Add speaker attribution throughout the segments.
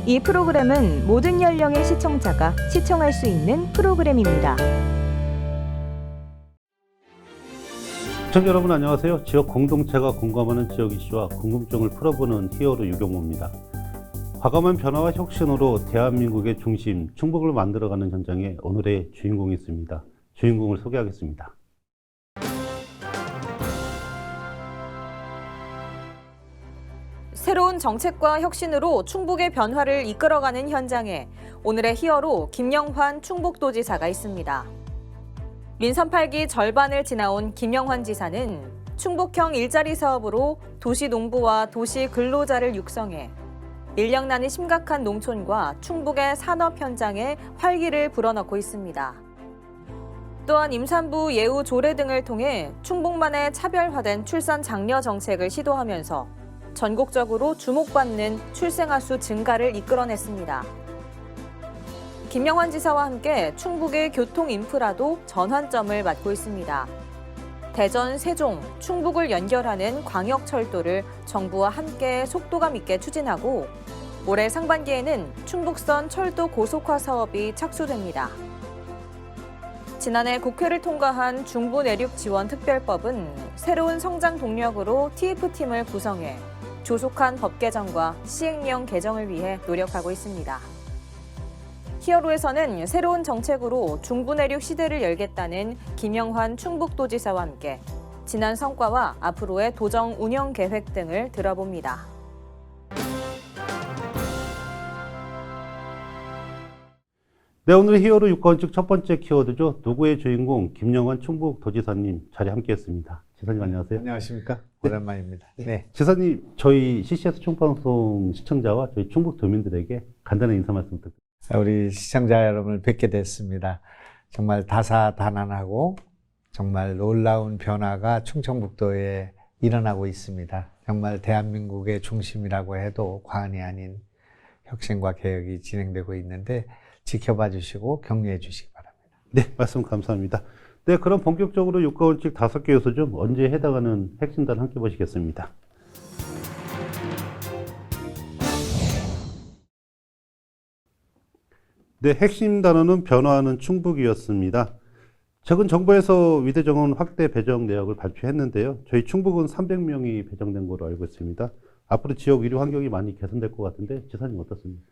Speaker 1: 이 프로그램은 모든 연령의 시청자가 시청할 수 있는 프로그램입니다.
Speaker 2: 시청자 여러분 안녕하세요. 지역 공동체가 공감하는 지역 이슈와 궁금증을 풀어보는 히어로 유경모입니다. 과감한 변화와 혁신으로 대한민국의 중심, 충북을 만들어가는 현장에 오늘의 주인공이 있습니다. 주인공을 소개하겠습니다.
Speaker 3: 새로운 정책과 혁신으로 충북의 변화를 이끌어가는 현장에 오늘의 히어로 김영환 충북도지사가 있습니다. 민선 8기 절반을 지나온 김영환 지사는 충북형 일자리 사업으로 도시 농부와 도시 근로자를 육성해 인력난이 심각한 농촌과 충북의 산업 현장에 활기를 불어넣고 있습니다. 또한 임산부 예우 조례 등을 통해 충북만의 차별화된 출산 장려 정책을 시도하면서 전국적으로 주목받는 출생아 수 증가를 이끌어냈습니다. 김영환 지사와 함께 충북의 교통 인프라도 전환점을 맞고 있습니다. 대전, 세종, 충북을 연결하는 광역철도를 정부와 함께 속도감 있게 추진하고 올해 상반기에는 충북선 철도 고속화 사업이 착수됩니다. 지난해 국회를 통과한 중부내륙지원특별법은 새로운 성장 동력으로 TF팀을 구성해 조속한 법 개정과 시행령 개정을 위해 노력하고 있습니다. 히어로에서는 새로운 정책으로 중부내륙 시대를 열겠다는 김영환 충북도지사와 함께 지난 성과와 앞으로의 도정 운영 계획 등을 들어봅니다.
Speaker 2: 네, 오늘 히어로 육건축 첫 번째 키워드죠. 누구의 주인공 김영환 충북도지사님 자리 함께했습니다. 지사님 안녕하세요.
Speaker 4: 안녕하십니까. 오랜만입니다. 네.
Speaker 2: 지사님, 저희 CCS 충북방송 시청자와 저희 충북 도민들에게 간단한 인사 말씀 부탁드립니다.
Speaker 4: 우리 시청자 여러분을 뵙게 됐습니다. 정말 다사다난하고 정말 놀라운 변화가 충청북도에 일어나고 있습니다. 정말 대한민국의 중심이라고 해도 과언이 아닌 혁신과 개혁이 진행되고 있는데 지켜봐 주시고 격려해 주시기 바랍니다.
Speaker 2: 네, 말씀 감사합니다. 네, 그럼 본격적으로 육가원칙 5개 요소 중 언제에 해당하는 핵심단 함께 보시겠습니다. 네, 핵심 단어는 변화하는 충북이었습니다. 최근 정부에서 위대 정원 확대 배정 내역을 발표했는데요. 저희 충북은 300명이 배정된 걸로 알고 있습니다. 앞으로 지역 의료 환경이 많이 개선될 것 같은데 지사님 어떻습니까?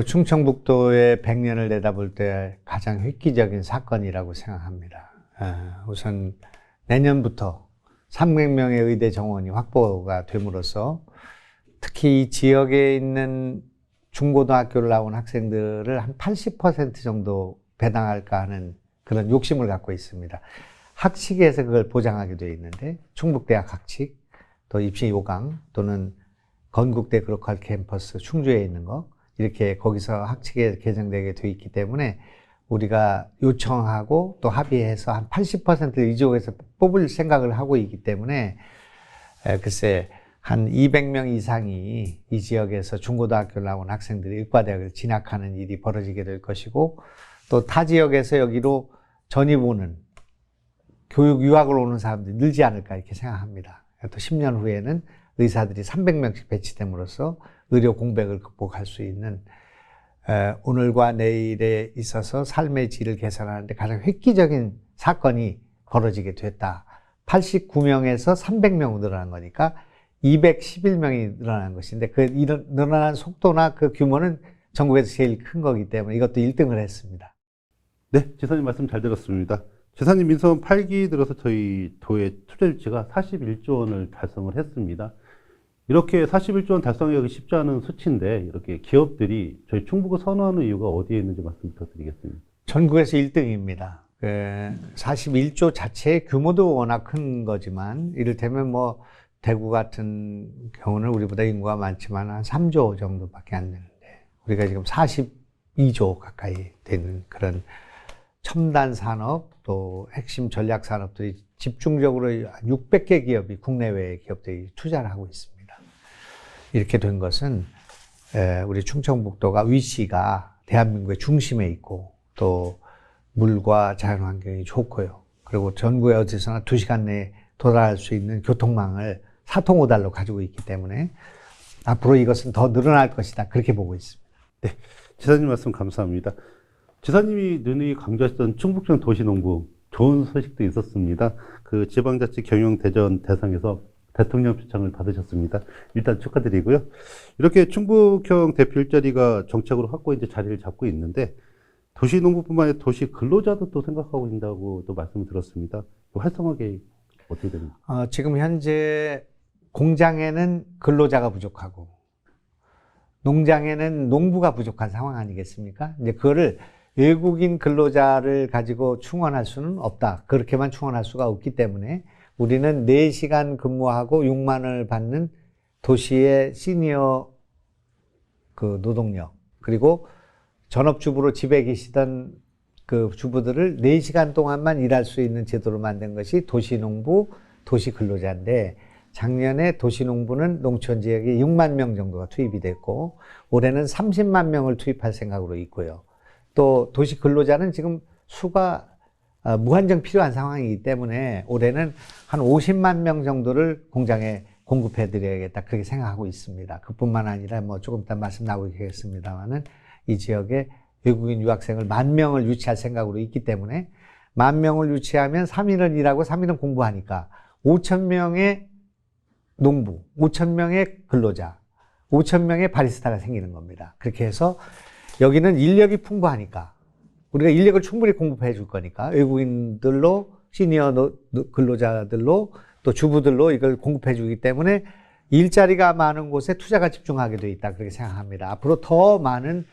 Speaker 4: 충청북도의 100년을 내다볼 때 가장 획기적인 사건이라고 생각합니다. 우선 내년부터 300명의 의대 정원이 확보가 됨으로써 특히 이 지역에 있는 중고등학교를 나온 학생들을 한 80% 정도 배당할까 하는 그런 욕심을 갖고 있습니다. 학칙에서 그걸 보장하게 되어 있는데 충북대학 학칙, 또 입시 요강 또는 건국대 그로컬 캠퍼스 충주에 있는 거 이렇게 거기서 학칙에 개정되게 되어 있기 때문에 우리가 요청하고 또 합의해서 한 80%를 이 지역에서 뽑을 생각을 하고 있기 때문에 글쎄 한 200명 이상이 이 지역에서 중고등학교를 나온 학생들이 의과대학을 진학하는 일이 벌어지게 될 것이고 또 타 지역에서 여기로 전입 오는 교육 유학을 오는 사람들이 늘지 않을까 이렇게 생각합니다. 또 10년 후에는 의사들이 300명씩 배치됨으로써 의료 공백을 극복할 수 있는 오늘과 내일에 있어서 삶의 질을 개선하는 데 가장 획기적인 사건이 벌어지게 됐다. 89명에서 300명으로 늘어난 거니까 211명이 늘어난 것인데 그 늘어난 속도나 그 규모는 전국에서 제일 큰 거기 때문에 이것도 1등을 했습니다.
Speaker 2: 네, 지사님 말씀 잘 들었습니다. 지사님 민선 8기 들어서 저희 도의 투자 유치가 41조 원을 달성을 했습니다. 이렇게 41조 원 달성하기 쉽지 않은 수치인데 이렇게 기업들이 저희 충북을 선호하는 이유가 어디에 있는지 말씀 부탁드리겠습니다.
Speaker 4: 전국에서 1등입니다. 41조 자체의 규모도 워낙 큰 거지만 이를테면 뭐 대구 같은 경우는 우리보다 인구가 많지만 한 3조 정도밖에 안 되는데 우리가 지금 42조 가까이 되는 그런 첨단 산업 또 핵심 전략 산업들이 집중적으로 600개 기업이 국내외 기업들이 투자를 하고 있습니다. 이렇게 된 것은 우리 충청북도가 위치가 대한민국의 중심에 있고 또 물과 자연환경이 좋고요. 그리고 전국에 어디서나 2시간 내에 도달할 수 있는 교통망을 사통오달로 가지고 있기 때문에 앞으로 이것은 더 늘어날 것이다. 그렇게 보고 있습니다.
Speaker 2: 지사님 말씀 감사합니다. 지사님이 누누이 강조하셨던 충북청 도시농부 좋은 소식도 있었습니다. 그 지방자치 경영대전 대상에서 대통령 표창을 받으셨습니다. 일단 축하드리고요. 이렇게 충북형 대표 일자리가 정책으로 확고히 이제 자리를 잡고 있는데 도시농부뿐만 아니라 도시 근로자도 또 생각하고 있다고 또 말씀을 들었습니다. 활성화 계획 어떻게 됩니까?
Speaker 4: 지금 현재 공장에는 근로자가 부족하고 농장에는 농부가 부족한 상황 아니겠습니까? 이제 그거를 외국인 근로자를 가지고 충원할 수는 없다. 그렇게만 충원할 수가 없기 때문에 우리는 4시간 근무하고 6만 원을 받는 도시의 시니어 그 노동력, 그리고 전업주부로 집에 계시던 그 주부들을 4시간 동안만 일할 수 있는 제도로 만든 것이 도시농부, 도시근로자인데, 작년에 도시농부는 농촌 지역에 6만 명 정도가 투입이 됐고, 올해는 30만 명을 투입할 생각으로 있고요. 또 도시근로자는 지금 수가 무한정 필요한 상황이기 때문에 올해는 한 50만 명 정도를 공장에 공급해 드려야겠다, 그렇게 생각하고 있습니다. 그뿐만 아니라 뭐 조금 이따 말씀 나오겠습니다만은 이 지역에 외국인 유학생을 10,000명을 유치할 생각으로 있기 때문에 10,000명을 유치하면 3일은 일하고 3일은 공부하니까 5,000명의 농부, 5,000명의 근로자, 5,000명의 바리스타가 생기는 겁니다. 그렇게 해서 여기는 인력이 풍부하니까 우리가 인력을 충분히 공급해 줄 거니까 외국인들로, 시니어 근로자들로, 또 주부들로 이걸 공급해 주기 때문에 일자리가 많은 곳에 투자가 집중하게 돼 있다, 그렇게 생각합니다. 앞으로 더 많은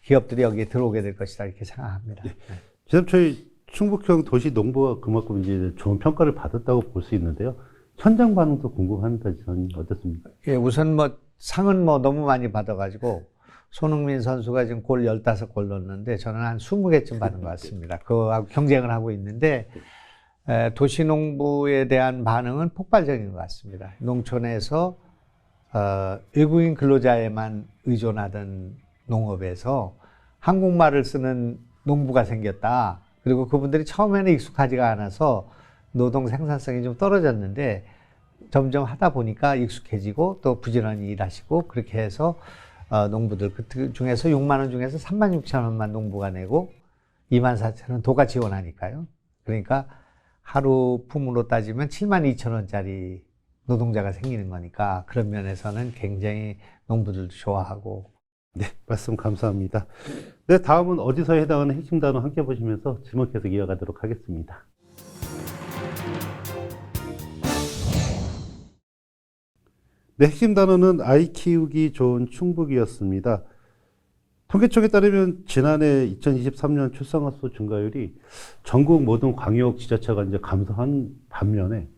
Speaker 4: 기업들이 여기에 들어오게 될 것이다, 이렇게 생각합니다. 네.
Speaker 2: 지금 저희 충북형 도시 농부가 그만큼 이제 좋은 평가를 받았다고 볼 수 있는데요. 현장 반응도 궁금합니다. 저는 어떻습니까?
Speaker 4: 예, 우선 뭐 상은 뭐 너무 많이 받아가지고 손흥민 선수가 지금 골 15골 넣었는데 저는 한 20개쯤 받은 것 같습니다. 그거하고 경쟁을 하고 있는데 도시농부에 대한 반응은 폭발적인 것 같습니다. 농촌에서 외국인 근로자에만 의존하던 농업에서 한국말을 쓰는 농부가 생겼다. 그리고 그분들이 처음에는 익숙하지가 않아서 노동 생산성이 좀 떨어졌는데 점점 하다 보니까 익숙해지고 또 부지런히 일하시고, 그렇게 해서 농부들 그 중에서 6만 원 중에서 36,000원만 농부가 내고 24,000원 도가 지원하니까요. 그러니까 하루 품으로 따지면 72,000원짜리 노동자가 생기는 거니까 그런 면에서는 굉장히 농부들도 좋아하고.
Speaker 2: 네, 말씀 감사합니다. 네, 다음은 어디서에 해당하는 핵심 단어 함께 보시면서 질문 계속 이어가도록 하겠습니다. 네, 핵심 단어는 아이 키우기 좋은 충북이었습니다. 통계청에 따르면 지난해 2023년 출산화 수 증가율이 전국 모든 광역 지자체가 이제 감소한 반면에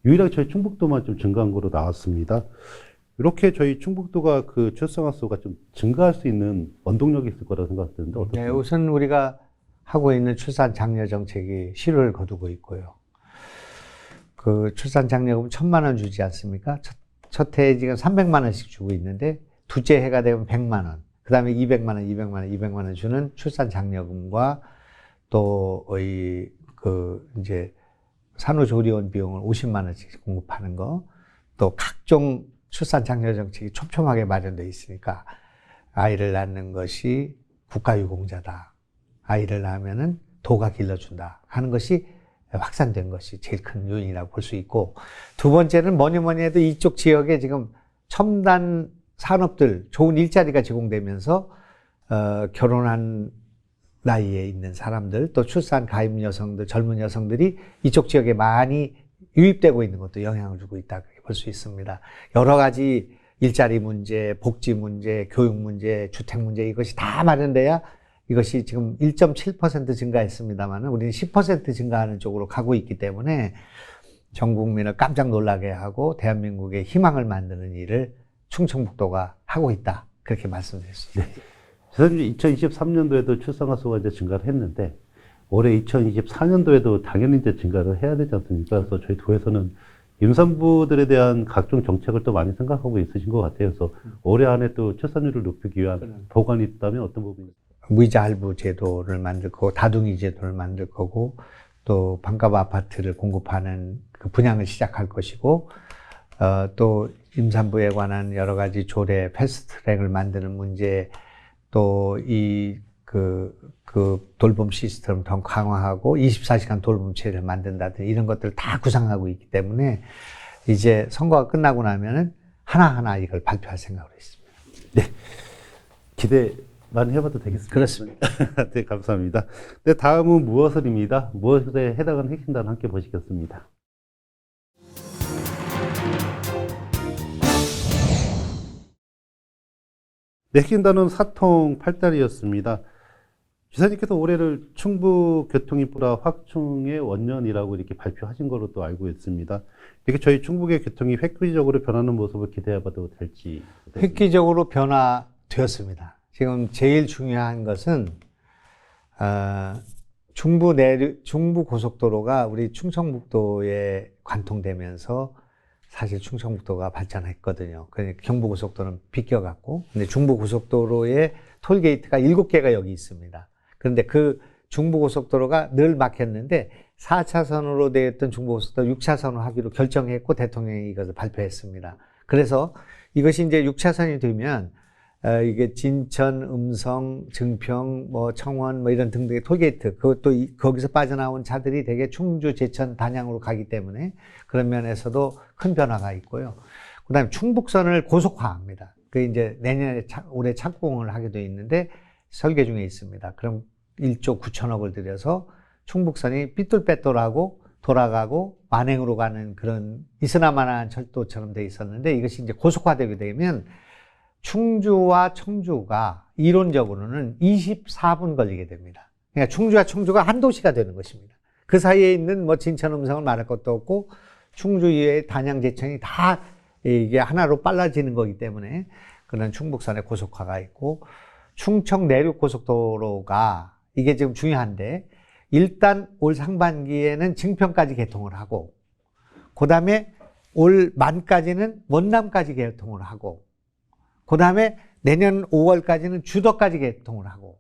Speaker 2: 유일하게 저희 충북도만 좀 증가한 거로 나왔습니다. 이렇게 저희 충북도가 그 출산화 수가 좀 증가할 수 있는 원동력이 있을 거라고 생각되는데 어떻습니까?
Speaker 4: 네, 우선 우리가 하고 있는 출산 장려 정책이 실효를 거두고 있고요. 그 출산 장려금 1,000만 원 주지 않습니까? 첫 해에 지금 300만 원씩 주고 있는데 둘째 해가 되면 100만 원, 그 다음에 200만 원, 200만 원, 200만 원 주는 출산 장려금과 또 이제 산후조리원 비용을 50만 원씩 공급하는 거, 또 각종 출산 장려 정책이 촘촘하게 마련되어 있으니까 아이를 낳는 것이 국가유공자다, 아이를 낳으면은 도가 길러준다 하는 것이 확산된 것이 제일 큰 요인이라고 볼 수 있고, 두 번째는 뭐니 해도 이쪽 지역에 지금 첨단 산업들, 좋은 일자리가 제공되면서 결혼한 나이에 있는 사람들, 또 출산 가임 여성들, 젊은 여성들이 이쪽 지역에 많이 유입되고 있는 것도 영향을 주고 있다, 그렇게 볼 수 있습니다. 여러 가지 일자리 문제, 복지 문제, 교육 문제, 주택 문제, 이것이 다 마련돼야 이것이 지금 1.7% 증가했습니다만 우리는 10% 증가하는 쪽으로 가고 있기 때문에 전 국민을 깜짝 놀라게 하고 대한민국의 희망을 만드는 일을 충청북도가 하고 있다, 그렇게 말씀드릴 수 있습니다.
Speaker 2: 지사님, 2023년도에도 출산화 수가 이제 증가를 했는데 올해 2024년도에도 당연히 이제 증가를 해야 되지 않습니까? 그래서 저희 도에서는 임산부들에 대한 각종 정책을 또 많이 생각하고 있으신 것 같아요. 그래서 올해 안에 또 출산율을 높이기 위한 보관이 있다면 어떤 부분입니까?
Speaker 4: 무이자 할부 제도를 만들 거고, 다둥이 제도를 만들 거고, 또 반값 아파트를 공급하는 그 분양을 시작할 것이고, 또 임산부에 관한 여러 가지 조례, 패스트트랙을 만드는 문제, 또 그 돌봄 시스템을 더 강화하고 24시간 돌봄체를 만든다든지 이런 것들을 다 구상하고 있기 때문에 이제 선거가 끝나고 나면은 하나하나 이걸 발표할 생각으로 있습니다.
Speaker 2: 네. 기대 많이 해봐도 되겠습니다.
Speaker 4: 그렇습니다.
Speaker 2: 네, 감사합니다. 네, 다음은 무엇을입니다. 무엇에 해당하는 핵심 단어 함께 보시겠습니다. 네, 핵심 단어는 사통팔달이었습니다. 지사님께서 올해를 충북교통인프라 확충의 원년이라고 이렇게 발표하신 걸로 또 알고 있습니다. 이렇게 저희 충북의 교통이 획기적으로 변하는 모습을 기대해봐도 될지.
Speaker 4: 획기적으로 변화되었습니다. 지금 제일 중요한 것은 중부 고속도로가 우리 충청북도에 관통되면서 사실 충청북도가 발전했거든요. 그러니까 경부고속도로는 비껴갖고, 근데 중부고속도로에 톨게이트가 7개가 여기 있습니다. 그런데 그 중부고속도로가 늘 막혔는데 4차선으로 되었던 중부고속도로 6차선으로 하기로 결정했고 대통령이 이것을 발표했습니다. 그래서 이것이 이제 6차선이 되면 이게 진천, 음성, 증평, 청원 이런 등등의 톨게이트, 그것도 거기서 빠져나온 차들이 되게 충주, 제천, 단양으로 가기 때문에 그런 면에서도 큰 변화가 있고요. 그 다음에 충북선을 고속화합니다. 그 이제 내년에 올해 착공을 하게 돼 있는데 설계 중에 있습니다. 그럼 1조 9천억을 들여서 충북선이 삐뚤빼뚤하고 돌아가고 만행으로 가는 그런 이스나만한 철도처럼 돼 있었는데 이것이 이제 고속화되게 되면 충주와 청주가 이론적으로는 24분 걸리게 됩니다. 그러니까 충주와 청주가 한 도시가 되는 것입니다. 그 사이에 있는 진천, 음성을 말할 것도 없고 충주 이외의 단양, 제천이 다 이게 하나로 빨라지는 거기 때문에 그런 충북선의 고속화가 있고 충청 내륙 고속도로가 이게 지금 중요한데 일단 올 상반기에는 증평까지 개통을 하고 그 다음에 올 말까지는 원남까지 개통을 하고 그 다음에 내년 5월까지는 주덕까지 개통을 하고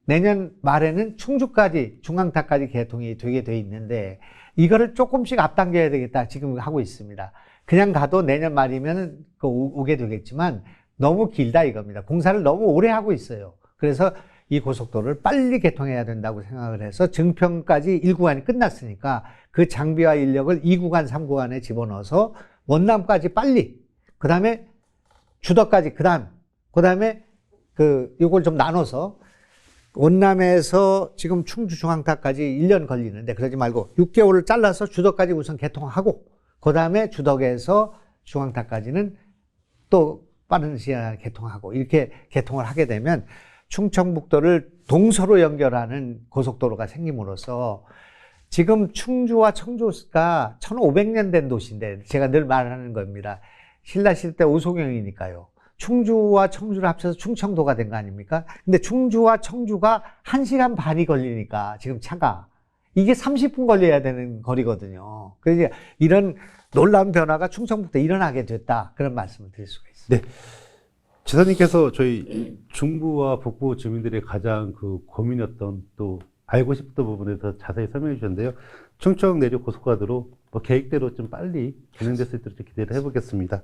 Speaker 4: 내년 말에는 충주까지 중앙타까지 개통이 되게 돼 있는데 이거를 조금씩 앞당겨야 되겠다 지금 하고 있습니다. 그냥 가도 내년 말이면 오게 되겠지만 너무 길다 이겁니다. 공사를 너무 오래 하고 있어요. 그래서 이 고속도로를 빨리 개통해야 된다고 생각을 해서 증평까지 1구간이 끝났으니까 그 장비와 인력을 2구간, 3구간에 집어넣어서 원남까지 빨리, 그 다음에 주덕까지, 그 다음에 요걸 좀 나눠서 원남에서 지금 충주 중앙타까지 1년 걸리는데 그러지 말고 6개월을 잘라서 주덕까지 우선 개통하고 그 다음에 주덕에서 중앙타까지는 또 빠른 시간에 개통하고 이렇게 개통을 하게 되면 충청북도를 동서로 연결하는 고속도로가 생김으로써 지금 충주와 청주가 1500년 된 도시인데 제가 늘 말하는 겁니다. 신라시대 때 오송영이니까요. 충주와 청주를 합쳐서 충청도가 된 거 아닙니까? 근데 충주와 청주가 1시간 반이 걸리니까 지금 차가 이게 30분 걸려야 되는 거리거든요. 그래서 이런 놀라운 변화가 충청북도에 일어나게 됐다. 그런 말씀을 드릴 수가 있습니다.
Speaker 2: 네. 지사님께서 저희 중부와 북부 주민들의 가장 고민이었던 또 알고 싶던 부분에 더 자세히 설명해 주셨는데요. 충청 내륙 고속화도로 계획대로 좀 빨리 진행됐을 수 있도록 기대를 해보겠습니다.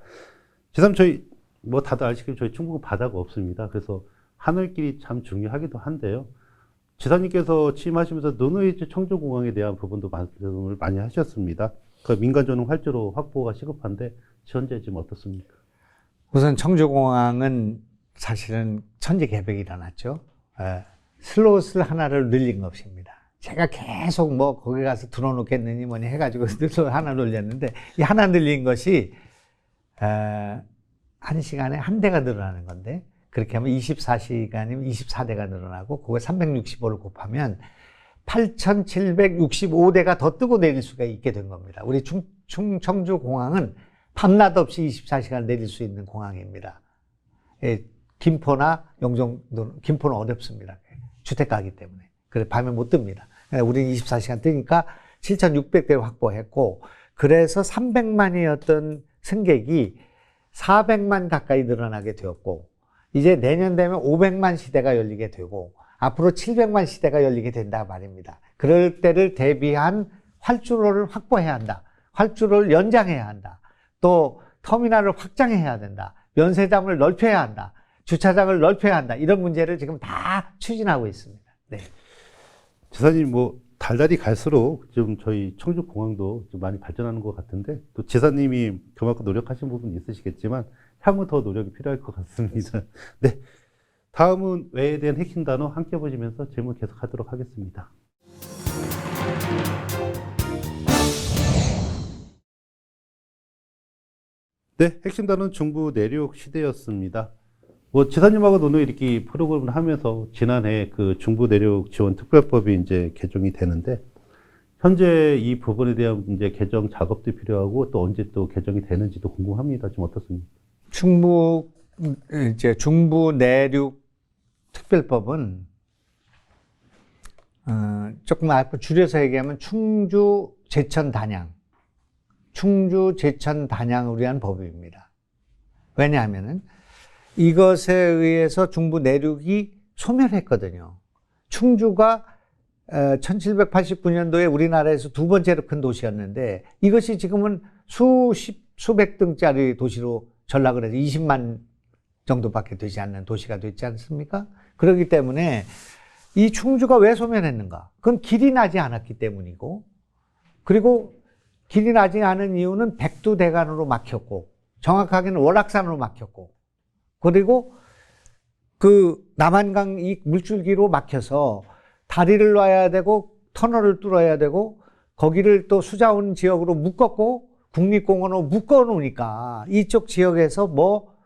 Speaker 2: 지사님 저희 다들 아시겠지만 저희 충북은 바다가 없습니다. 그래서 하늘길이 참 중요하기도 한데요. 지사님께서 취임하시면서 노노이즈 청주공항에 대한 부분도 말씀을 많이 하셨습니다. 그 민간전용 활주로 확보가 시급한데 현재 지금 어떻습니까?
Speaker 4: 우선 청주공항은 사실은 천지개벽이 일어났죠. 슬롯을 하나를 늘린 것입니다. 제가 계속 거기 가서 들어놓겠느니 뭐니 해가지고 슬롯 하나 늘렸는데 이 하나 늘린 것이 1시간에 한 대가 늘어나는 건데 그렇게 하면 24시간이면 24대가 늘어나고 그걸 365를 곱하면 8,765대가 더 뜨고 내릴 수가 있게 된 겁니다. 우리 청주공항은 밤낮 없이 24시간 내릴 수 있는 공항입니다. 김포나 영종도, 김포는 어렵습니다. 주택가이기 때문에. 그래서 밤에 못 뜹니다. 우리는 24시간 뜨니까 7,600대를 확보했고, 그래서 300만이었던 승객이 400만 가까이 늘어나게 되었고, 이제 내년 되면 500만 시대가 열리게 되고, 앞으로 700만 시대가 열리게 된다 말입니다. 그럴 때를 대비한 활주로를 확보해야 한다. 활주로를 연장해야 한다. 또 터미널을 확장해야 된다. 면세점을 넓혀야 한다. 주차장을 넓혀야 한다. 이런 문제를 지금 다 추진하고 있습니다. 네.
Speaker 2: 지사님 뭐 달달이 갈수록 좀 저희 청주공항도 좀 많이 발전하는 것 같은데 또 지사님이 그만큼 노력하신 부분이 있으시겠지만 향후 더 노력이 필요할 것 같습니다. 네, 다음은 외에 대한 핵심 단어 함께 보시면서 질문 계속하도록 하겠습니다. 네, 핵심 단어는 중부 내륙 시대였습니다. 뭐 지사님하고 오늘 이렇게 프로그램을 하면서 지난해 그 중부 내륙 지원 특별법이 이제 개정이 되는데 현재 이 부분에 대한 이제 개정 작업도 필요하고 또 언제 또 개정이 되는지도 궁금합니다. 좀 어떻습니까?
Speaker 4: 중부 내륙 특별법은 조금 줄여서 얘기하면 충주 제천 단양 충주 제천 단양을 위한 법입니다. 왜냐하면은 이것에 의해서 중부 내륙이 소멸했거든요. 충주가 1789년도에 우리나라에서 두 번째로 큰 도시였는데 이것이 지금은 수백 등짜리 도시로 전락을 해서 20만 정도밖에 되지 않는 도시가 됐지 않습니까? 그렇기 때문에 이 충주가 왜 소멸했는가? 그건 길이 나지 않았기 때문이고, 그리고 길이 나지 않은 이유는 백두대간으로 막혔고, 정확하게는 월악산으로 막혔고, 그리고 그 남한강 이 물줄기로 막혀서 다리를 놔야 되고 터널을 뚫어야 되고 거기를 또 수자원 지역으로 묶었고 국립공원으로 묶어 놓으니까 이쪽 지역에서 뭐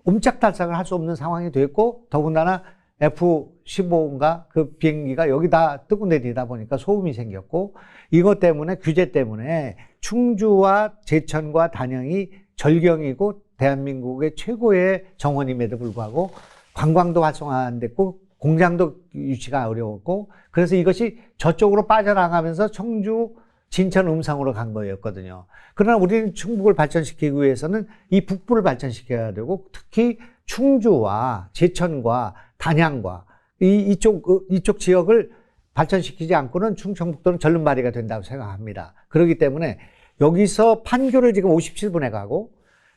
Speaker 4: 옴짝달싹을 할 수 없는 상황이 됐고, 더군다나 F-15인가 그 비행기가 여기다 뜨고 내리다 보니까 소음이 생겼고, 이것 때문에 규제 때문에 충주와 제천과 단양이 절경이고 대한민국의 최고의 정원임에도 불구하고 관광도 활성화 안 됐고 공장도 유치가 어려웠고, 그래서 이것이 저쪽으로 빠져나가면서 청주, 진천, 음성으로 간 거였거든요. 그러나 우리는 충북을 발전시키기 위해서는 이 북부를 발전시켜야 되고, 특히 충주와 제천과 단양과 이쪽 지역을 발전시키지 않고는 충청북도는 절름발이가 된다고 생각합니다. 그렇기 때문에 여기서 판교를 지금 57분에 가고,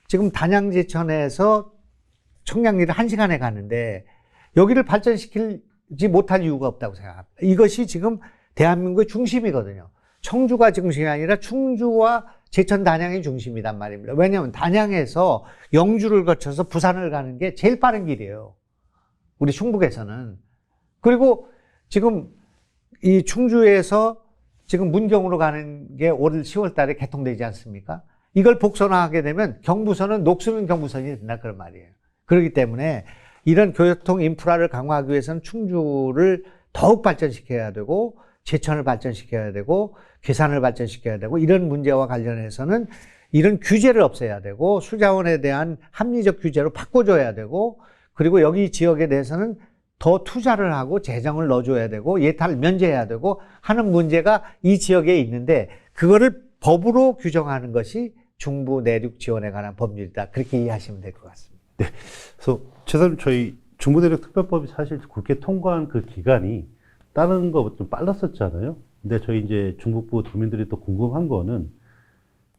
Speaker 4: 지금 단양 제천에서 청량리를 1시간에 가는데 여기를 발전시키지 못할 이유가 없다고 생각합니다. 이것이 지금 대한민국의 중심이거든요. 청주가 중심이 아니라 충주와 제천, 단양이 중심이란 말입니다. 왜냐하면 단양에서 영주를 거쳐서 부산을 가는 게 제일 빠른 길이에요. 우리 충북에서는. 그리고 지금 이 충주에서 지금 문경으로 가는 게 올 10월 달에 개통되지 않습니까? 이걸 복선화하게 되면 경부선은 녹슬은 경부선이 된다, 그런 말이에요. 그렇기 때문에 이런 교통 인프라를 강화하기 위해서는 충주를 더욱 발전시켜야 되고, 제천을 발전시켜야 되고, 괴산을 발전시켜야 되고, 이런 문제와 관련해서는 이런 규제를 없애야 되고, 수자원에 대한 합리적 규제로 바꿔줘야 되고, 그리고 여기 지역에 대해서는 더 투자를 하고 재정을 넣어줘야 되고, 예탈을 면제해야 되고 하는 문제가 이 지역에 있는데, 그거를 법으로 규정하는 것이 중부 내륙 지원에 관한 법률이다. 그렇게 이해하시면 될 것 같습니다.
Speaker 2: 네. 그래서 최사님, 저희 중부 내륙 특별법이 사실 국회 통과한 그 기간이 다른 거 좀 빨랐었잖아요. 근데 저희 이제 중북부 도민들이 또 궁금한 거는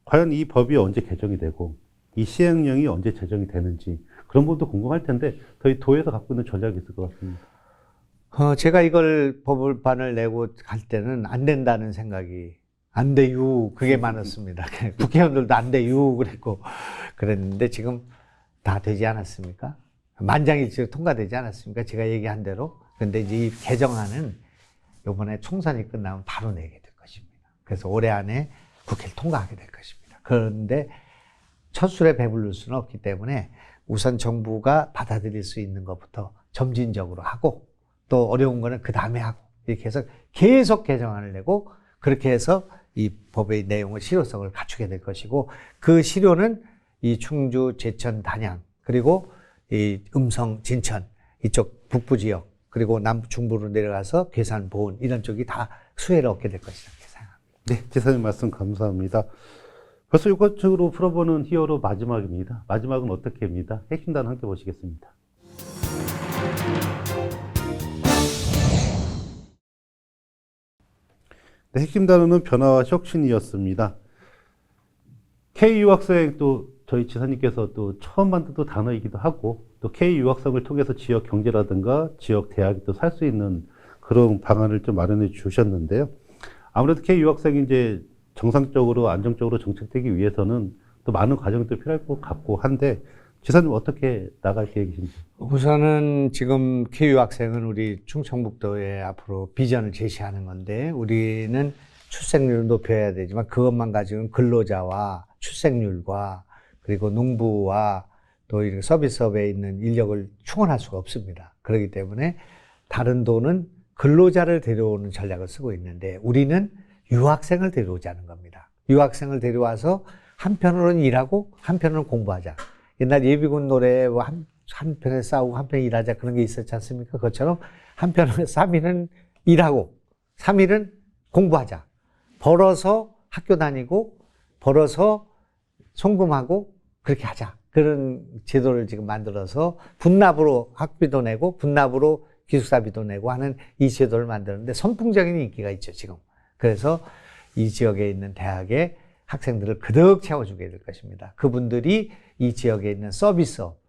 Speaker 2: 과연 이 법이 언제 개정이 되고 이 시행령이 언제 제정이 되는지 그런 부분도 궁금할 텐데 저희 도에서 갖고 있는 전략이 있을 것 같습니다.
Speaker 4: 제가 이걸 법안을 내고 갈 때는 안 된다는 생각이, 안 돼요, 그게 많았습니다. 국회의원들도 안 돼요 그랬는데 지금 다 되지 않았습니까? 만장일치로 통과되지 않았습니까? 제가 얘기한 대로. 그런데 이제 이 개정안은 이번에 총선이 끝나면 바로 내게 될 것입니다. 그래서 올해 안에 국회를 통과하게 될 것입니다. 그런데 첫 술에 배부를 수는 없기 때문에 우선 정부가 받아들일 수 있는 것부터 점진적으로 하고, 또 어려운 거는 그 다음에 하고, 이렇게 해서 계속 개정안을 내고, 그렇게 해서 이 법의 내용을 실효성을 갖추게 될 것이고, 그 실효는 이 충주, 제천, 단양, 그리고 이 음성, 진천 이쪽 북부 지역, 그리고 남부 중부로 내려가서 괴산, 보은 이런 쪽이 다 수혜를 얻게 될 것이라고 생각합니다.
Speaker 2: 네, 지사님 말씀 감사합니다. 벌써 이것으로 풀어보는 히어로 마지막입니다. 마지막은 어떻게입니다? 핵심 단어 함께 보시겠습니다. 네, 핵심 단어는 변화와 혁신이었습니다. K 유학생 또 저희 지사님께서 또 처음 만든 또 단어이기도 하고 또 K 유학생을 통해서 지역 경제라든가 지역 대학이 또 살 수 있는 그런 방안을 좀 마련해 주셨는데요. 아무래도 K 유학생이 이제 정상적으로 안정적으로 정착되기 위해서는 또 많은 과정이 또 필요할 것 같고 한데 지사님 어떻게 나갈 계획이신지?
Speaker 4: 우선은 지금 KU 학생은 우리 충청북도에 앞으로 비전을 제시하는 건데 우리는 출생률을 높여야 되지만 그것만 가지고는 근로자와 출생률과 그리고 농부와 또 이렇게 서비스업에 있는 인력을 충원할 수가 없습니다. 그렇기 때문에 다른 도는 근로자를 데려오는 전략을 쓰고 있는데 우리는 유학생을 데려오자는 겁니다. 유학생을 데려와서 한편으로는 일하고 한편으로는 공부하자. 옛날 예비군 노래에 뭐 한편에 싸우고 한편에 일하자 그런 게 있었지 않습니까? 그것처럼 한편으로 3일은 일하고 3일은 공부하자. 벌어서 학교 다니고 벌어서 송금하고 그렇게 하자. 그런 제도를 지금 만들어서 분납으로 학비도 내고 분납으로 기숙사비도 내고 하는 이 제도를 만드는데 선풍적인 인기가 있죠, 지금. 그래서 이 지역에 있는 대학에 학생들을 그득 채워주게 될 것입니다. 그분들이 이 지역에 있는 서비스업,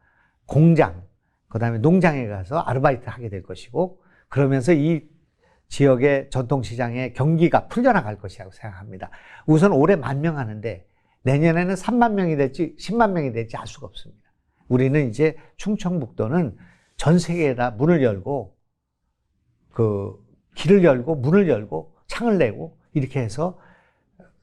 Speaker 4: 공장, 그 다음에 농장에 가서 아르바이트 하게 될 것이고 그러면서 이 지역의 전통시장의 경기가 풀려나갈 것이라고 생각합니다. 우선 올해 10,000명 하는데 내년에는 30,000명이 될지 10만 명이 될지 알 수가 없습니다. 우리는 이제 충청북도는 전 세계에다 문을 열고 그 길을 열고 문을 열고 창을 내고 이렇게 해서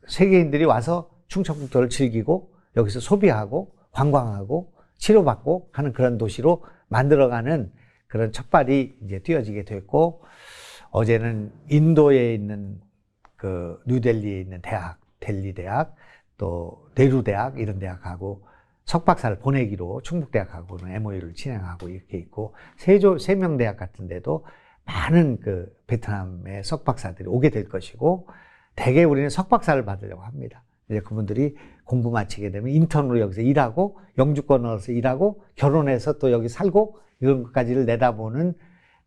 Speaker 4: 세계인들이 와서 충청북도를 즐기고 여기서 소비하고 관광하고 치료받고 하는 그런 도시로 만들어가는 그런 첫발이 이제 띄어지게 됐고 어제는 인도에 있는 그 뉴델리에 있는 대학, 델리 대학 또 네루 대학 이런 대학하고 석박사를 보내기로 충북대학하고는 MOU를 진행하고 이렇게 있고 세명대학 같은 데도 많은 그 베트남의 석박사들이 오게 될 것이고 대개 우리는 석박사를 받으려고 합니다. 이제 그분들이 공부 마치게 되면 인턴으로 여기서 일하고 영주권 얻어서 일하고 결혼해서 또 여기 살고 이런 것까지를 내다보는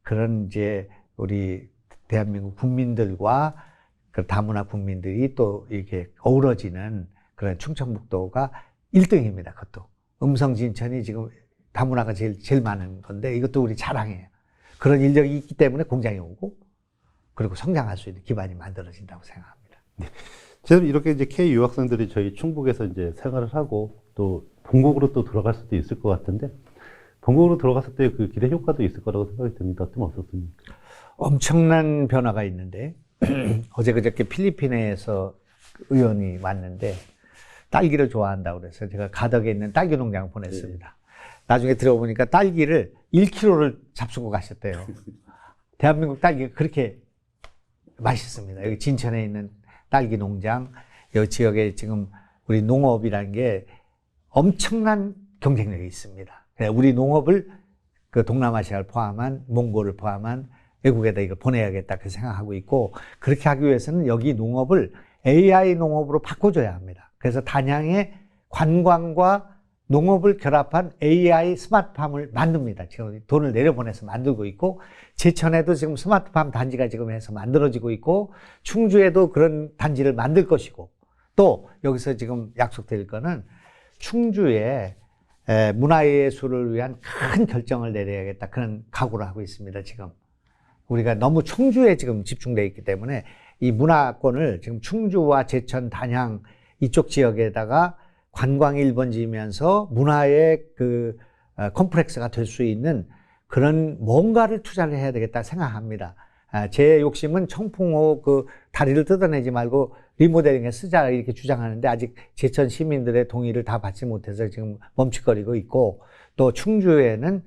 Speaker 4: 그런 이제 우리 대한민국 국민들과 그 다문화 국민들이 또 이렇게 어우러지는 그런 충청북도가 1등입니다. 그것도 음성진천이 지금 다문화가 제일 많은 건데 이것도 우리 자랑이에요. 그런 인력이 있기 때문에 공장이 오고 그리고 성장할 수 있는 기반이 만들어진다고 생각합니다.
Speaker 2: 네. 저는 이렇게 이제 K 유학생들이 저희 충북에서 이제 생활을 하고 또 본국으로 또 들어갈 수도 있을 것 같은데 본국으로 들어갔을 때 그 기대 효과도 있을 거라고 생각이 듭니다. 어떤 어떻습니까?
Speaker 4: 엄청난 변화가 있는데 어제 그저께 필리핀에서 의원이 왔는데 딸기를 좋아한다고 그래서 제가 가덕에 있는 딸기 농장을 보냈습니다. 네. 나중에 들어보니까 딸기를 1kg를 잡수고 가셨대요. 대한민국 딸기가 그렇게 맛있습니다. 여기 진천에 있는 딸기 농장, 이 지역에 지금 우리 농업이라는 게 엄청난 경쟁력이 있습니다. 우리 농업을 그 동남아시아를 포함한 몽골을 포함한 외국에다 이걸 보내야겠다 그 생각하고 있고 그렇게 하기 위해서는 여기 농업을 AI 농업으로 바꿔줘야 합니다. 그래서 단양에 관광과 농업을 결합한 AI 스마트팜을 만듭니다. 지금 돈을 내려보내서 만들고 있고 제천에도 지금 스마트팜 단지가 지금 해서 만들어지고 있고 충주에도 그런 단지를 만들 것이고 또 여기서 지금 약속드릴 거는 충주에 문화예술을 위한 큰 결정을 내려야겠다 그런 각오를 하고 있습니다. 지금 우리가 너무 충주에 지금 집중되어 있기 때문에 이 문화권을 지금 충주와 제천, 단양 이쪽 지역에다가 관광 1번지면서 문화의 그 컴플렉스가 될 수 있는 그런 뭔가를 투자를 해야 되겠다 생각합니다. 제 욕심은 청풍호 그 다리를 뜯어내지 말고 리모델링에 쓰자 이렇게 주장하는데 아직 제천 시민들의 동의를 다 받지 못해서 지금 멈칫거리고 있고 또 충주에는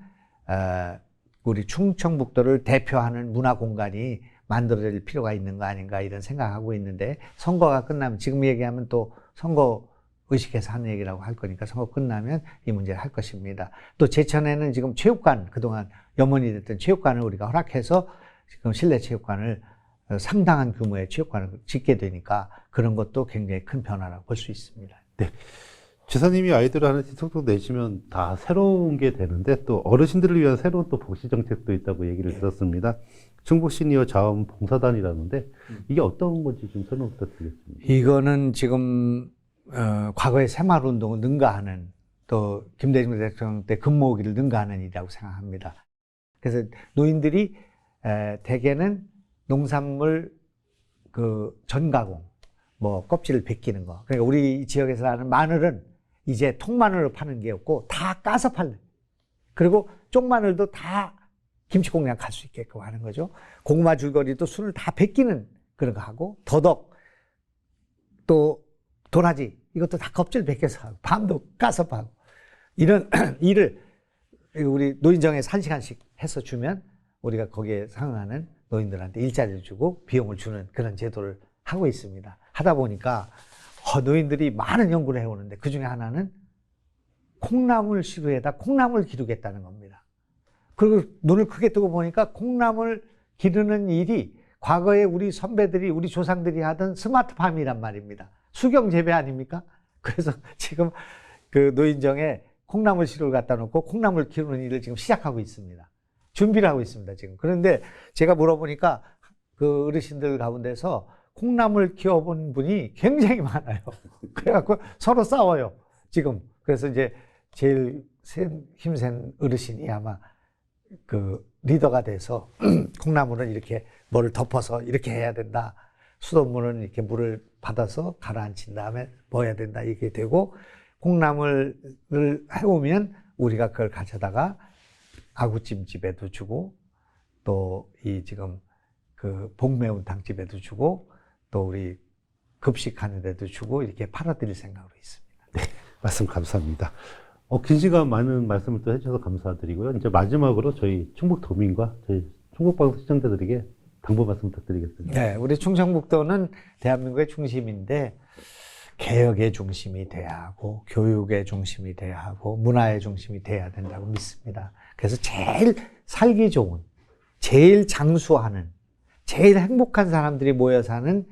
Speaker 4: 우리 충청북도를 대표하는 문화 공간이 만들어질 필요가 있는 거 아닌가 이런 생각하고 있는데 선거가 끝나면 지금 얘기하면 또 선거 의식해서 하는 얘기라고 할 거니까 선거 끝나면 이 문제를 할 것입니다. 또 제천에는 지금 체육관 그동안 염원이 됐던 체육관을 우리가 허락해서 지금 실내 체육관을 상당한 규모의 체육관을 짓게 되니까 그런 것도 굉장히 큰 변화라고 볼 수 있습니다.
Speaker 2: 네. 지사님이 아이들을 하는 시청도 내시면 다 새로운 게 되는데 또 어르신들을 위한 새로운 또 복지 정책도 있다고 얘기를 들었습니다. 충북 시니어 자원 봉사단이라는데 이게 어떤 건지 좀 설명 부탁드리겠습니다.
Speaker 4: 이거는 지금 과거의 새마을운동을 능가하는 또 김대중 대통령 때 근무하기를 능가하는 일이라고 생각합니다. 그래서 노인들이 대개는 농산물 그 전가공, 뭐 껍질을 벗기는 거. 그러니까 우리 지역에서 하는 마늘은 이제 통마늘로 파는 게 없고 다 까서 팔래. 그리고 쪽마늘도 다 김치공장 갈 수 있게끔 하는 거죠. 고구마 줄거리도 순을 다 벗기는 그런 거 하고, 더덕, 또 도라지 이것도 다 껍질 벗겨서 하고, 밤도 까서 파고, 이런 일을 우리 노인정에서 1시간씩 해서 주면 우리가 거기에 상응하는 노인들한테 일자리를 주고 비용을 주는 그런 제도를 하고 있습니다. 하다 보니까 노인들이 많은 연구를 해오는데 그 중에 하나는 콩나물 시루에다 콩나물 기르겠다는 겁니다. 그리고 눈을 크게 뜨고 보니까 콩나물 기르는 일이 과거에 우리 선배들이, 우리 조상들이 하던 스마트팜이란 말입니다. 수경 재배 아닙니까? 그래서 지금 그 노인정에 콩나물 시루를 갖다 놓고 콩나물 키우는 일을 지금 시작하고 있습니다. 준비를 하고 있습니다, 지금. 그런데 제가 물어보니까 그 어르신들 가운데서 콩나물 키워본 분이 굉장히 많아요. 그래갖고 서로 싸워요, 지금. 그래서 이제 제일 힘센 어르신이 아마 그 리더가 돼서 콩나물은 이렇게 뭐를 덮어서 이렇게 해야 된다. 수돗물은 이렇게 물을 받아서 가라앉힌 다음에 뭐 해야 된다. 이게 되고, 콩나물을 해오면 우리가 그걸 가져다가 아구찜집에도 주고, 또 이 지금 그 복매운탕집에도 주고, 또 우리 급식하는 데도 주고, 이렇게 팔아드릴 생각으로 있습니다.
Speaker 2: 네, 말씀 감사합니다. 긴 시간 많은 말씀을 또 해주셔서 감사드리고요. 이제 마지막으로 저희 충북도민과 저희 충북방송 시청자들에게 당부 말씀 부탁드리겠습니다.
Speaker 4: 네, 우리 충청북도는 대한민국의 중심인데 개혁의 중심이 돼야 하고 교육의 중심이 돼야 하고 문화의 중심이 돼야 된다고 믿습니다. 그래서 제일 살기 좋은, 제일 장수하는, 제일 행복한 사람들이 모여 사는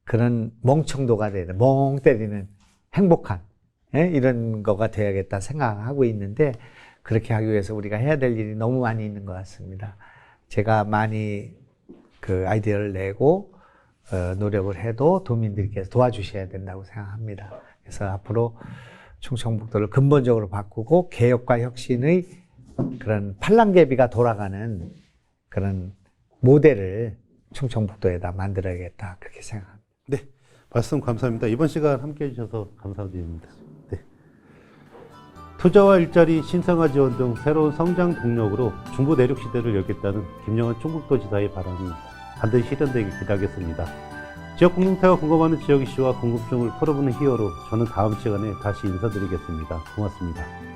Speaker 4: 그런 멍청도가 되는, 멍 때리는 행복한 이런 거가 돼야겠다 생각하고 있는데, 그렇게 하기 위해서 우리가 해야 될 일이 너무 많이 있는 것 같습니다. 제가 많이 그 아이디어를 내고 노력을 해도 도민들께서 도와주셔야 된다고 생각합니다. 그래서 앞으로 충청북도를 근본적으로 바꾸고 개혁과 혁신의 그런 팔랑개비가 돌아가는 그런 모델을 충청북도에다 만들어야겠다, 그렇게 생각합니다.
Speaker 2: 네, 말씀 감사합니다. 이번 시간 함께 해주셔서 감사드립니다. 네. 투자와 일자리, 신생아 지원 등 새로운 성장 동력으로 중부 내륙 시대를 열겠다는 김영환 충북도지사의 바람이 반드시 실현되길 기대하겠습니다. 지역 공동체가 궁금하는 지역 이슈와 궁금증을 풀어보는 히어로, 저는 다음 시간에 다시 인사드리겠습니다. 고맙습니다.